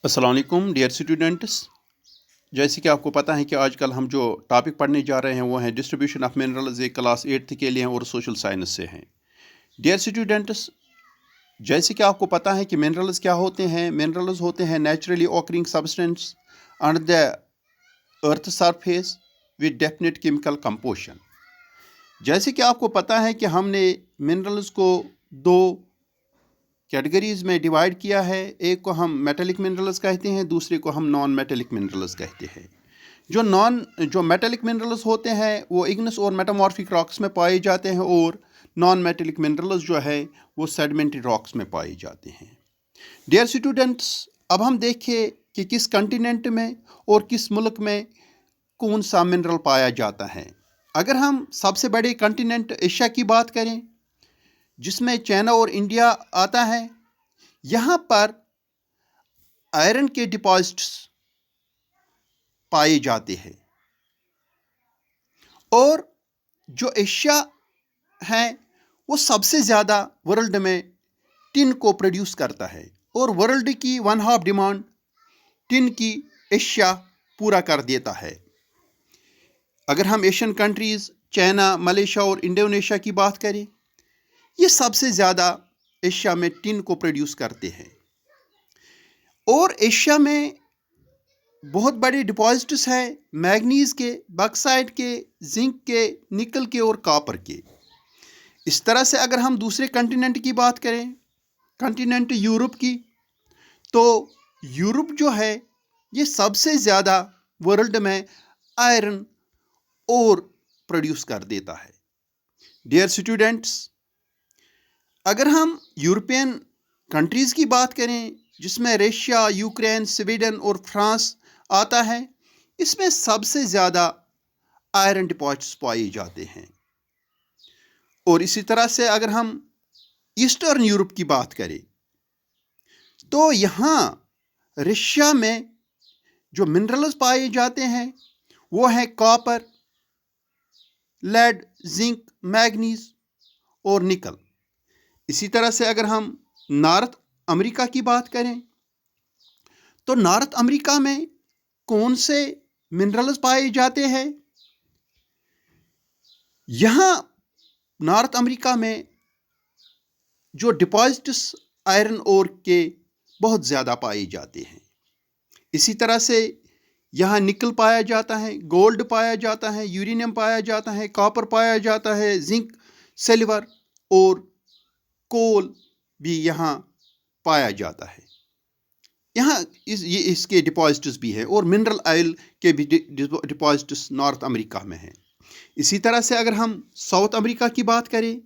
अस्सलाम वालेकुम dear students. जैसे कि आपको पता है कि आजकल हम जो टॉपिक पढ़ने जा रहे हैं वो है डिस्ट्रीब्यूशन ऑफ मिनरल्स, एक क्लास 8th के लिए हैं और सोशल साइंस से हैं। डियर स्टूडेंट्स, जैसे कि आपको पता है कि मिनरल्स क्या होते हैं। मिनरल्स होते हैं naturally occurring substance under the earth surface with definite chemical composition. जैसे कि आपको पता है कि हमने मिनरल्स को दो कैटेगरीज में डिवाइड किया है। एक को हम मेटेलिक मिनरल्स कहते हैं, दूसरे को हम नॉन मेटेलिक मिनरल्स कहते हैं। जो मेटेलिक मिनरल्स होते हैं वो इग्नस और मेटामॉर्फिक रॉक्स में पाए जाते हैं, और नॉन मेटेलिक मिनरल्स जो है वो सेडिमेंट्री रॉक्स में पाए जाते हैं। डियर स्टूडेंट्स, अब हम देखें कि किस कंटिनेंट में और किस मुल्क में कौन सा मिनरल पाया जाता है। अगर हम सबसे बड़े कंटिनेंट एशिया की बात करें, जिसमें चाइना और इंडिया आता है, यहाँ पर आयरन के डिपॉजिट्स पाए जाते हैं। और जो एशिया है वो सबसे ज़्यादा वर्ल्ड में टिन को प्रोड्यूस करता है, और वर्ल्ड की 1/2 डिमांड टिन की एशिया पूरा कर देता है। अगर हम एशियन कंट्रीज़ चाइना, मलेशिया और इंडोनेशिया की बात करें, ये सबसे ज़्यादा एशिया में टिन को प्रोड्यूस करते हैं। और एशिया में बहुत बड़े डिपॉजिट्स हैं मैग्नीज़ के, बॉक्साइट के, जिंक के, निकल के और कॉपर के। इस तरह से अगर हम दूसरे कंटिनेंट की बात करें, कंटिनेंट यूरोप की, तो यूरोप जो है ये सबसे ज़्यादा वर्ल्ड में आयरन और प्रोड्यूस कर देता है। डियर स्टूडेंट्स, अगर हम यूरोपियन कंट्रीज़ की बात करें, जिसमें रशिया, यूक्रेन, स्वीडन और फ्रांस आता है, इसमें सबसे ज़्यादा आयरन डिपॉजिट्स पाए जाते हैं। और इसी तरह से अगर हम ईस्टर्न यूरोप की बात करें, तो यहाँ रशिया में जो मिनरल्स पाए जाते हैं वो है कॉपर, लेड, जिंक, मैग्नीज और निकल। इसी तरह से अगर हम नॉर्थ अमेरिका की बात करें, तो नॉर्थ अमेरिका में कौन से मिनरल्स पाए जाते हैं? यहाँ नॉर्थ अमेरिका में जो डिपॉजिट्स आयरन ओर के बहुत ज़्यादा पाए जाते हैं। इसी तरह से यहाँ निकल पाया जाता है, गोल्ड पाया जाता है, यूरेनियम पाया जाता है, कॉपर पाया जाता है, जिंक, सिल्वर और कोल भी यहाँ पाया जाता है। यहाँ इसके डिपॉजिट्स भी हैं, और मिनरल ऑयल के भी डिपॉजिट्स नॉर्थ अमेरिका में हैं। इसी तरह से अगर हम साउथ अमेरिका की बात करें,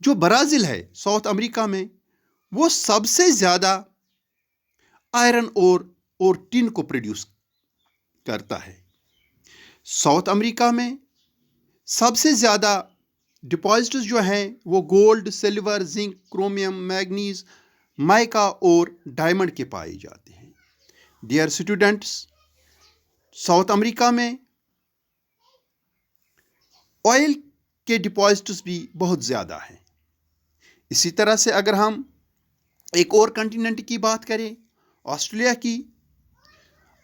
जो ब्राज़ील है साउथ अमेरिका में, वो सबसे ज़्यादा आयरन और टिन को प्रोड्यूस करता है। साउथ अमेरिका में सबसे ज़्यादा डिपॉजिट्स जो हैं वो gold, silver, zinc, chromium, manganese, mica और डायमंड के पाए जाते हैं। डियर स्टूडेंट्स, साउथ अमेरिका में ऑयल के डिपॉजिट्स भी बहुत ज़्यादा हैं। इसी तरह से अगर हम एक और कंटिनेंट की बात करें, ऑस्ट्रेलिया की,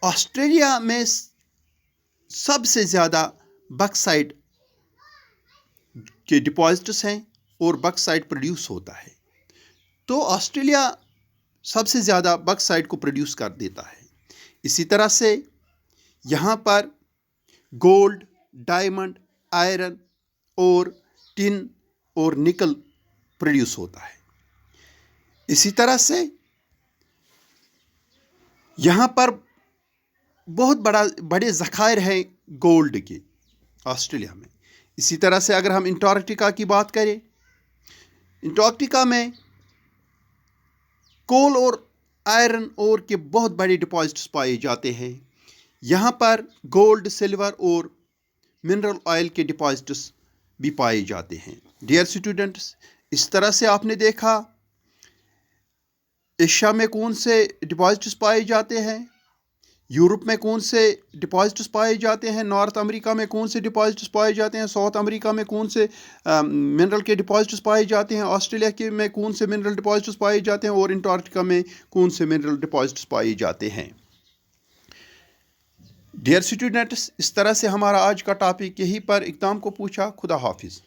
ऑस्ट्रेलिया में सबसे ज़्यादा बॉक्साइट के डिपॉजिट्स हैं और बॉक्साइट प्रोड्यूस होता है। तो ऑस्ट्रेलिया सबसे ज़्यादा बॉक्साइट को प्रोड्यूस कर देता है। इसी तरह से यहाँ पर गोल्ड, डायमंड, आयरन और टिन और निकल प्रोड्यूस होता है। इसी तरह से यहाँ पर बहुत बड़े ज़खायर हैं गोल्ड के ऑस्ट्रेलिया में। इसी तरह से अगर हम अंटार्कटिका की बात करें, अंटार्कटिका में कोल और आयरन ओर के बहुत बड़े डिपॉजिट्स पाए जाते हैं। यहाँ पर गोल्ड, सिल्वर और मिनरल ऑयल के डिपॉजिट्स भी पाए जाते हैं। डियर स्टूडेंट्स, इस तरह से आपने देखा एशिया में कौन से डिपॉजिट्स पाए जाते हैं। यूरोप में कौन से डिपॉजिट्स पाए जाते हैं, नॉर्थ अमेरिका में कौन से डिपॉजिट्स पाए जाते हैं, साउथ अमेरिका में कौन से मिनरल के डिपॉजिट्स पाए जाते हैं, ऑस्ट्रेलिया के में कौन से मिनरल डिपॉजिट्स पाए जाते हैं और अंटार्कटिका में कौन से मिनरल डिपॉजिट्स पाए जाते हैं। डियर स्टूडेंट्स, इस तरह से हमारा आज का टॉपिक यहीं पर इख्तिताम को पूछा। खुदा हाफिज़।